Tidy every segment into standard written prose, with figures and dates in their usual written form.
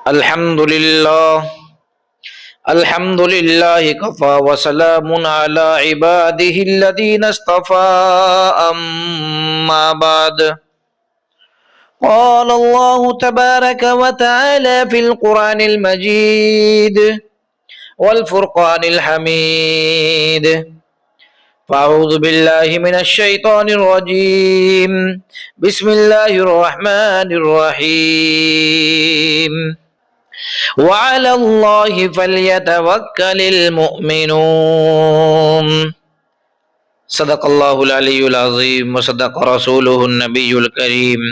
الحمد لله الحمد لله كفى وسلام على عباده الذين اصطفى أما بعد قال الله تبارك وتعالى في القرآن المجيد والفرقان الحميد فأعوذ بالله من الشيطان الرجيم بسم الله الرحمن الرحيم وعلى الله فليتوكل المؤمنون صدق الله العلي العظيم وصدق رسوله النبي الكريم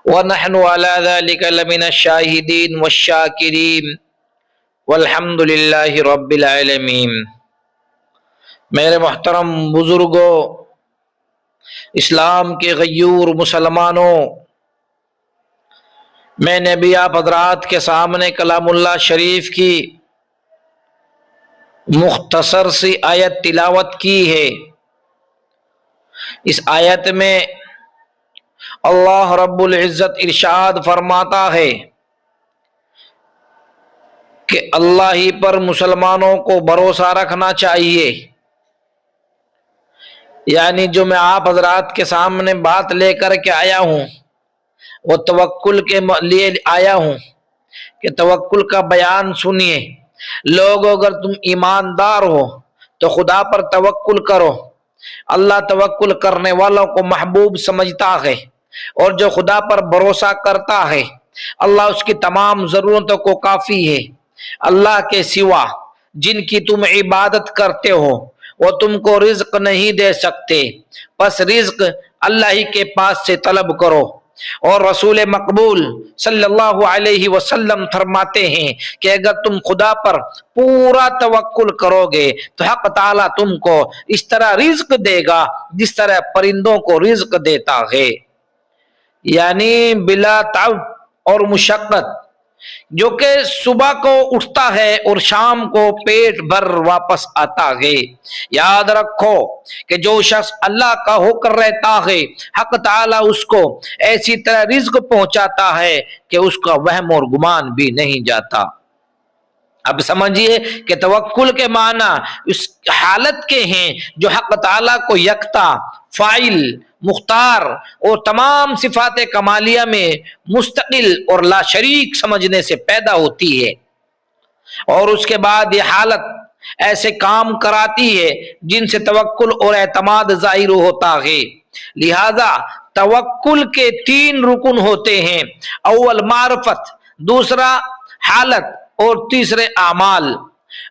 ونحن على ذلك لمن الشاهدين والشاكرين والحمد لله رب العالمین۔ میرے محترم بزرگوں، اسلام کے غیور مسلمانوں، میں نے بھی آپ حضرات کے سامنے کلام اللہ شریف کی مختصر سی آیت تلاوت کی ہے۔ اس آیت میں اللہ رب العزت ارشاد فرماتا ہے کہ اللہ ہی پر مسلمانوں کو بھروسہ رکھنا چاہیے۔ یعنی جو میں آپ حضرات کے سامنے بات لے کر کے آیا ہوں وہ توکل کے لیے آیا ہوں کہ توکل کا بیان سنیے۔ لوگوں، اگر تم ایماندار ہو تو خدا پر توکل کرو۔ اللہ توکل کرنے والوں کو محبوب سمجھتا ہے، اور جو خدا پر بھروسہ کرتا ہے اللہ اس کی تمام ضرورتوں کو کافی ہے۔ اللہ کے سوا جن کی تم عبادت کرتے ہو وہ تم کو رزق نہیں دے سکتے، پس رزق اللہ ہی کے پاس سے طلب کرو۔ اور رسول مقبول صلی اللہ علیہ وسلم فرماتے ہیں کہ اگر تم خدا پر پورا توکل کرو گے تو حق تعالیٰ تم کو اس طرح رزق دے گا جس طرح پرندوں کو رزق دیتا ہے، یعنی بلا تعب اور مشقت، جو کہ صبح کو اٹھتا ہے اور شام کو پیٹ بھر واپس آتا ہے۔ یاد رکھو کہ جو شخص اللہ کا ہو کر رہتا ہے حق تعالیٰ اس کو ایسی طرح رزق پہنچاتا ہے کہ اس کا وہم اور گمان بھی نہیں جاتا۔ اب سمجھیے کہ توکل کے معنی اس حالت کے ہیں جو حق تعالیٰ کو یکتا، فاعل، مختار اور تمام صفات کمالیہ میں مستقل اور لا شریک سمجھنے سے پیدا ہوتی ہے، اور اس کے بعد یہ حالت ایسے کام کراتی ہے جن سے توکل اور اعتماد ظاہر ہوتا ہے۔ لہذا توکل کے 3 رکن ہوتے ہیں: اول معرفت، دوسرا حالت، اور تیسرے اعمال۔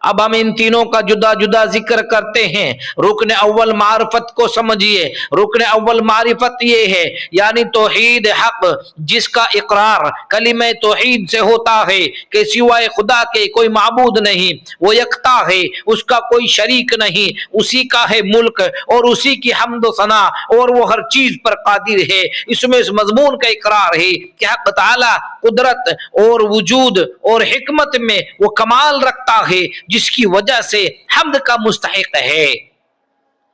اب ہم ان تینوں کا جدا جدا ذکر کرتے ہیں۔ رکن اول معرفت کو سمجھیے۔ رکن اول معرفت یہ ہے یعنی توحید حق، جس کا اقرار کلمہ توحید سے ہوتا ہے کہ سوائے خدا کے کوئی معبود نہیں، وہ یکتا ہے، اس کا کوئی شریک نہیں، اسی کا ہے ملک اور اسی کی حمد و ثنا، اور وہ ہر چیز پر قادر ہے۔ اس میں اس مضمون کا اقرار ہے کہ حق تعالی قدرت اور وجود اور حکمت میں وہ کمال رکھتا ہے جس کی وجہ سے حمد کا مستحق ہے،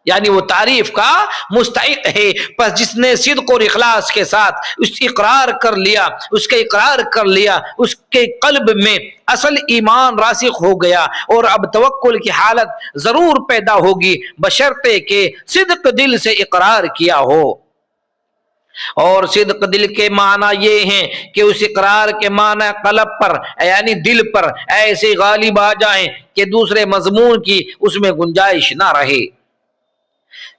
یعنی وہ تعریف کا مستحق ہے۔ پس جس نے صدق اور اخلاص کے ساتھ اس اقرار کر لیا، اس کے اقرار کر لیا، اس کے قلب میں اصل ایمان راسخ ہو گیا، اور اب توکل کی حالت ضرور پیدا ہوگی بشرطے کہ صدق دل سے اقرار کیا ہو۔ اور صدق دل کے معنی یہ ہیں کہ اس اقرار کے معنی قلب پر یعنی دل پر ایسے غالب آ جائیں کہ دوسرے مضمون کی اس میں گنجائش نہ رہے۔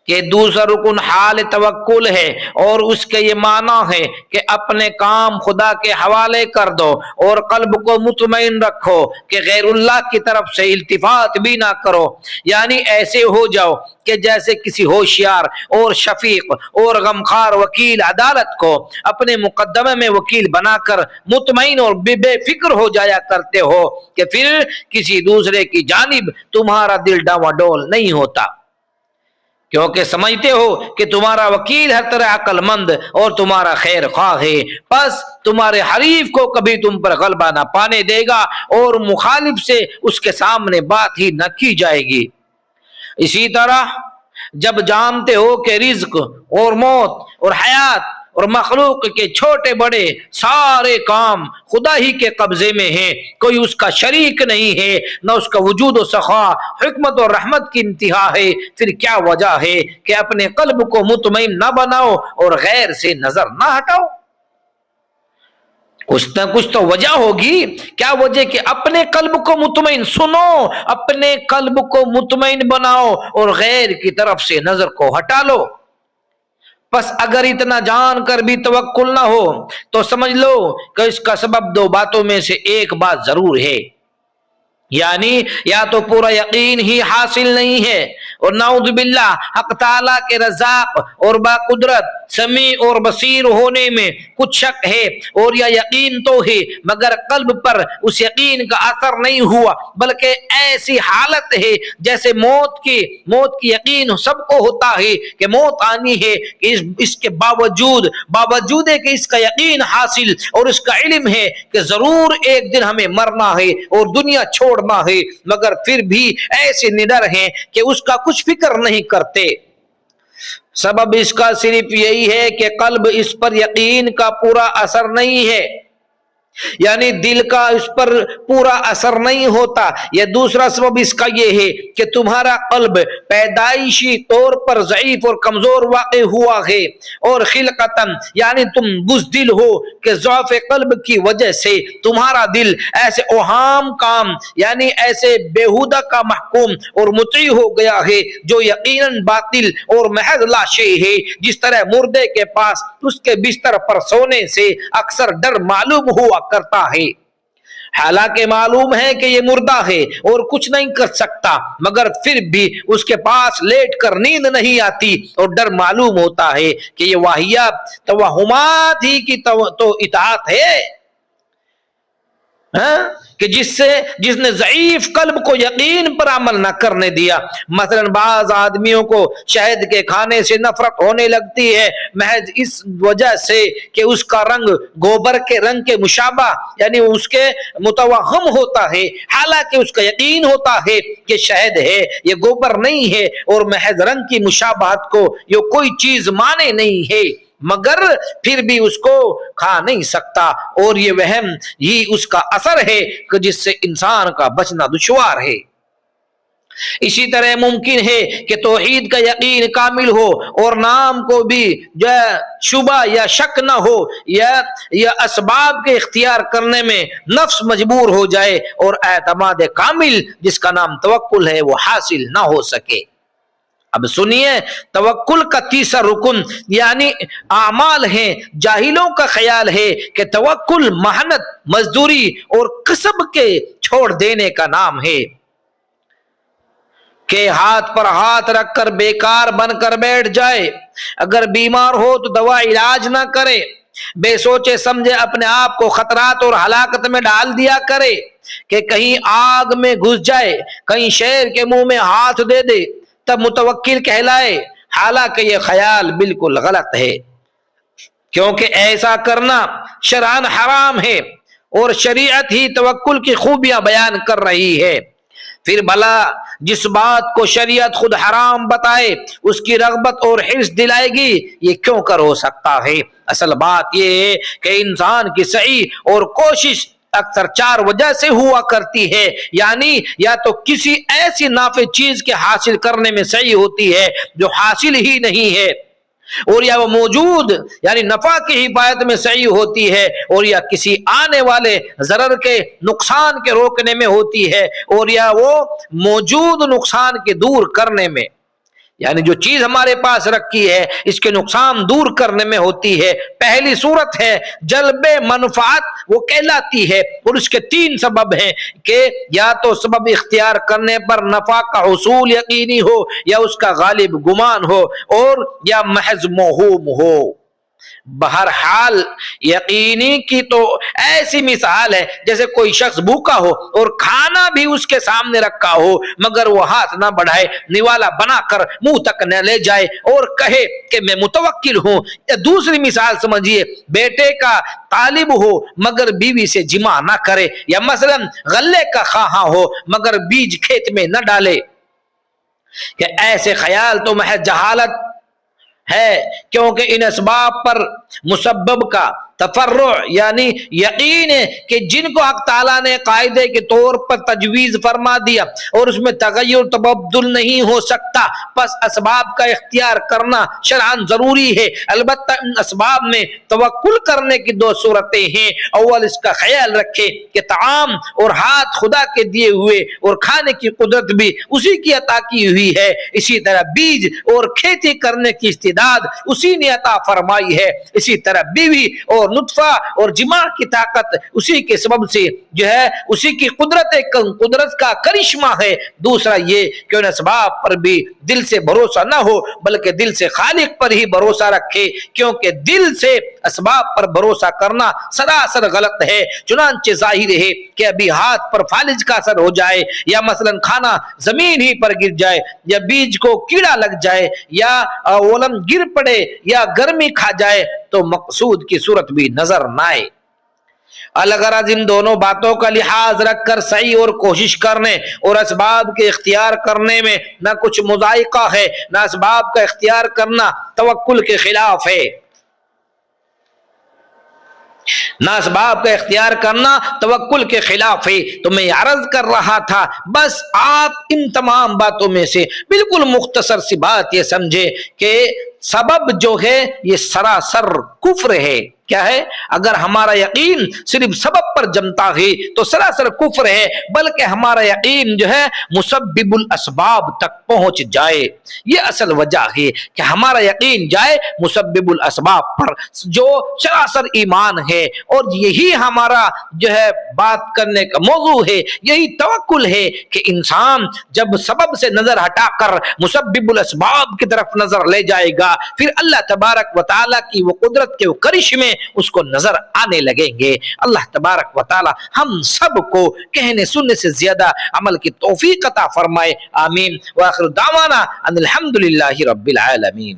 کہ دوسرا رکن حال توکل ہے، اور اس کے یہ معنی ہے کہ اپنے کام خدا کے حوالے کر دو اور قلب کو مطمئن رکھو کہ غیر اللہ کی طرف سے التفات بھی نہ کرو، یعنی ایسے ہو جاؤ کہ جیسے کسی ہوشیار اور شفیق اور غمخوار وکیل عدالت کو اپنے مقدمے میں وکیل بنا کر مطمئن اور بے فکر ہو جایا کرتے ہو کہ پھر کسی دوسرے کی جانب تمہارا دل ڈاواڈول نہیں ہوتا، کیونکہ سمجھتے ہو کہ تمہارا وکیل ہر طرح عقل مند اور تمہارا خیر خواہ ہے، پس تمہارے حریف کو کبھی تم پر غلبہ نہ پانے دے گا اور مخالف سے اس کے سامنے بات ہی نہ کی جائے گی۔ اسی طرح جب جانتے ہو کہ رزق اور موت اور حیات اور مخلوق کے چھوٹے بڑے سارے کام خدا ہی کے قبضے میں ہیں، کوئی اس کا شریک نہیں ہے، نہ اس کا وجود و سخا حکمت اور رحمت کی انتہا ہے۔ پھر کیا وجہ ہے کہ اپنے قلب کو مطمئن نہ بناؤ اور غیر سے نظر نہ ہٹاؤ؟ کچھ نہ کچھ تو وجہ ہوگی۔ کیا وجہ؟ کہ اپنے قلب کو مطمئن سنو، اپنے قلب کو مطمئن بناؤ اور غیر کی طرف سے نظر کو ہٹا لو۔ پس اگر اتنا جان کر بھی توکل نہ ہو تو سمجھ لو کہ اس کا سبب دو باتوں میں سے ایک بات ضرور ہے، یعنی یا تو پورا یقین ہی حاصل نہیں ہے، اور نعوذ باللہ حق تعالیٰ کے رزاق اور باقدرت سمیع اور بصیر ہونے میں کچھ شک ہے، اور یا یقین تو ہے مگر قلب پر اس یقین کا اثر نہیں ہوا، بلکہ ایسی حالت ہے جیسے موت کی یقین سب کو ہوتا ہے کہ موت آنی ہے، کہ اس کے باوجود ہے کہ اس کا یقین حاصل اور اس کا علم ہے کہ ضرور ایک دن ہمیں مرنا ہے اور دنیا چھوڑنا ہے، مگر پھر بھی ایسے نڈر ہیں کہ اس کا کچھ فکر نہیں کرتے۔ سبب اس کا صرف یہی ہے کہ قلب اس پر یقین کا پورا اثر نہیں ہے، یعنی دل کا اس پر پورا اثر نہیں ہوتا۔ یا دوسرا سبب اس کا یہ ہے کہ تمہارا قلب پیدائشی طور پر ضعیف اور کمزور واقع ہوا ہے، اور خلقتاً یعنی تم بزدل ہو کہ ضعف قلب کی وجہ سے تمہارا دل ایسے اوہام کام یعنی ایسے بیہودہ کا محکوم اور مطیع ہو گیا ہے جو یقیناً باطل اور محض لا شیء ہے۔ جس طرح مردے کے پاس اس کے بستر پر سونے سے اکثر ڈر معلوم ہوا کرتا ہے، حالانکہ معلوم ہے کہ یہ مردہ ہے اور کچھ نہیں کر سکتا، مگر پھر بھی اس کے پاس لیٹ کر نیند نہیں آتی اور ڈر معلوم ہوتا ہے کہ یہ واہیات توہمات ہی کی تو اطاعت ہے، کہ جس نے ضعیف قلب کو یقین پر عمل نہ کرنے دیا۔ مثلا بعض آدمیوں کو شہد کے کھانے سے نفرت ہونے لگتی ہے محض اس وجہ سے کہ اس کا رنگ گوبر کے رنگ کے مشابہ یعنی اس کے متوہم ہوتا ہے، حالانکہ اس کا یقین ہوتا ہے کہ شہد ہے، یہ گوبر نہیں ہے، اور محض رنگ کی مشابہت کو یہ کوئی چیز مانے نہیں ہے، مگر پھر بھی اس کو کھا نہیں سکتا، اور یہ وہم ہی اس کا اثر ہے کہ جس سے انسان کا بچنا دشوار ہے۔ اسی طرح ممکن ہے کہ توحید کا یقین کامل ہو اور نام کو بھی شبہ یا شک نہ ہو، یا اسباب کے اختیار کرنے میں نفس مجبور ہو جائے اور اعتماد کامل جس کا نام توکل ہے وہ حاصل نہ ہو سکے۔ اب سنیے، توکل کا تیسرا رکن یعنی اعمال ہیں۔ جاہلوں کا خیال ہے کہ توکل محنت، مزدوری اور کسب کے چھوڑ دینے کا نام ہے، کہ ہاتھ پر ہاتھ رکھ کر بیکار بن کر بیٹھ جائے، اگر بیمار ہو تو دوا علاج نہ کرے، بے سوچے سمجھے اپنے آپ کو خطرات اور ہلاکت میں ڈال دیا کرے، کہ کہیں آگ میں گھس جائے، کہیں شیر کے منہ میں ہاتھ دے دے تب متوکل کہلائے۔ حالانکہ یہ خیال بالکل غلط ہے، کیونکہ ایسا کرنا شرعاً حرام ہے، اور شریعت ہی توکل کی خوبیاں بیان کر رہی ہے۔ پھر بھلا جس بات کو شریعت خود حرام بتائے اس کی رغبت اور حرص دلائے گی، یہ کیوں کر ہو سکتا ہے؟ اصل بات یہ ہے کہ انسان کی سعی اور کوشش اکثر چار وجہ سے ہوا کرتی ہے، یعنی یا تو کسی ایسی نافع چیز کے حاصل کرنے میں سعی ہوتی ہے جو حاصل ہی نہیں ہے، اور یا وہ موجود یعنی نفع کی حفاظت میں سعی ہوتی ہے، اور یا کسی آنے والے ضرر کے نقصان کے روکنے میں ہوتی ہے، اور یا وہ موجود نقصان کے دور کرنے میں، یعنی جو چیز ہمارے پاس رکھی ہے اس کے نقصان دور کرنے میں ہوتی ہے۔ پہلی صورت ہے جلب منفعت، وہ کہلاتی ہے، اور اس کے تین سبب ہیں کہ یا تو سبب اختیار کرنے پر نفع کا حصول یقینی ہو، یا اس کا غالب گمان ہو، اور یا محض موہوم ہو۔ بہرحال یقینی کی تو ایسی مثال ہے جیسے کوئی شخص بھوکا ہو اور کھانا بھی اس کے سامنے رکھا ہو، مگر وہ ہاتھ نہ بڑھائے، نوالا بنا کر منہ تک نہ لے جائے اور کہے کہ میں متوکل ہوں۔ یا دوسری مثال سمجھیے، بیٹے کا طالب ہو مگر بیوی سے جماع نہ کرے، یا مثلا غلے کا خواہاں ہو مگر بیج کھیت میں نہ ڈالے، کہ ایسے خیال تو محض جہالت ہے، کیونکہ ان اسباب پر مسبب کا تفرع یعنی یقین ہے کہ جن کو حق تعالیٰ نے قاعدے کے طور پر تجویز فرما دیا اور اس میں تغیر تبدل نہیں ہو سکتا، پس اسباب کا اختیار کرنا شرعاً ضروری ہے۔ البتہ ان اسباب میں توکل کرنے کی دو صورتیں ہیں۔ اول اس کا خیال رکھے کہ طعام اور ہاتھ خدا کے دیے ہوئے اور کھانے کی قدرت بھی اسی کی عطا کی ہوئی ہے، اسی طرح بیج اور کھیتی کرنے کی استعداد اسی نے عطا فرمائی ہے، اسی طرح بیوی اور نطفہ اور جماع کی طاقت اسی کے سبب سے جو ہے اسی کی قدرت کا کرشمہ ہے۔ دوسرا یہ کہ ان اسباب پر بھی دل سے بھروسہ نہ ہو بلکہ دل سے خالق پر ہی بھروسہ رکھے، کیونکہ دل سے اسباب پر بھروسہ کرنا سراسر غلط ہے۔ چنانچہ ظاہر ہے کہ ابھی ہاتھ پر فالج کا اثر ہو جائے یا مثلا کھانا زمین ہی پر گر جائے یا بیج کو کیڑا لگ جائے یا اولم گر پڑے یا گرمی کھا جائے تو مقصود کی صورت بھی نظر نہ آئے۔ الغرض ان دونوں باتوں کا لحاظ رکھ کر سعی اور کوشش کرنے اور اسباب کے اختیار کرنے میں نہ کچھ مضائقہ ہے، نہ اسباب کا اختیار کرنا توکل کے خلاف ہے، نہ اسباب کا اختیار کرنا توکل کے خلاف ہے۔ تو میں عرض کر رہا تھا بس آپ ان تمام باتوں میں سے بالکل مختصر سی بات یہ سمجھے کہ سبب جو ہے یہ سراسر کفر ہے۔ کیا ہے؟ اگر ہمارا یقین صرف سبب پر جمتا ہے تو سراسر کفر ہے، بلکہ ہمارا یقین جو ہے مسبب الاسباب تک پہنچ جائے، یہ اصل وجہ ہے کہ ہمارا یقین جائے مسبب الاسباب پر، جو سراسر ایمان ہے۔ اور یہی ہمارا جو ہے بات کرنے کا موضوع ہے، یہی توکل ہے کہ انسان جب سبب سے نظر ہٹا کر مسبب الاسباب کی طرف نظر لے جائے گا، پھر اللہ تبارک و تعالیٰ کی وہ قدرت کے وہ کرشمے اس کو نظر آنے لگیں گے۔ اللہ تبارک و تعالی ہم سب کو کہنے سننے سے زیادہ عمل کی توفیق عطا فرمائے، آمین۔ وآخر دعوانا ان الحمدللہ رب العالمین۔